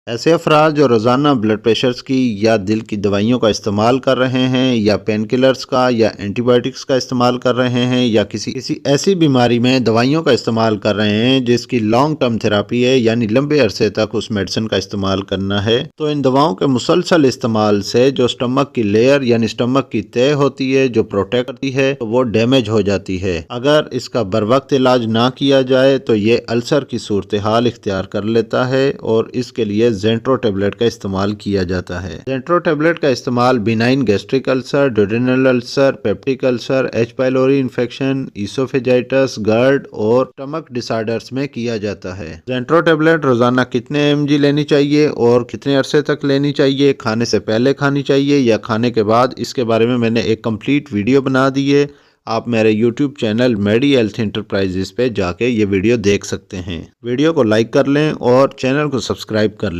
ऐसे अफराद जो रोज़ाना ब्लड प्रेशर्स की या दिल की दवाइयों का इस्तेमाल कर रहे हैं या पेन किलर्स का या एंटीबायोटिक्स का इस्तेमाल कर रहे हैं या किसी ऐसी बीमारी में दवाइयों का इस्तेमाल कर रहे हैं जिसकी लॉन्ग टर्म थेरापी है, यानी लंबे अरसे तक उस मेडिसिन का इस्तेमाल करना है, तो इन दवाओं के मुसलसल इस्तेमाल से जो स्टमक की लेयर यानी स्टमक की तय होती है जो प्रोटेक्ट करती है, तो वो डैमेज हो जाती है। अगर इसका बरवक्त इलाज ना किया जाए तो ये अल्सर की सूरत हाल इख्तियार कर लेता है और इसके लिए ज़ेंट्रो टेबलेट का इस्तेमाल किया जाता है। ज़ेंट्रो टेबलेट का इस्तेमाल benign gastric ulcer, duodenal ulcer, peptic ulcer, H pylori infection, oesophagitis, GERD और स्टमक डिसऑर्डर्स में किया जाता है। ज़ेंट्रो टेबलेट रोजाना कितने mg लेनी चाहिए और कितने अरसे तक लेनी चाहिए, खाने से पहले खानी चाहिए या खाने के बाद, इसके बारे में मैंने एक कंप्लीट वीडियो बना दी है। आप मेरे YouTube चैनल मेडी हेल्थ इंटरप्राइजेस पे जाके ये वीडियो देख सकते हैं। वीडियो को लाइक कर लें और चैनल को सब्सक्राइब कर लें।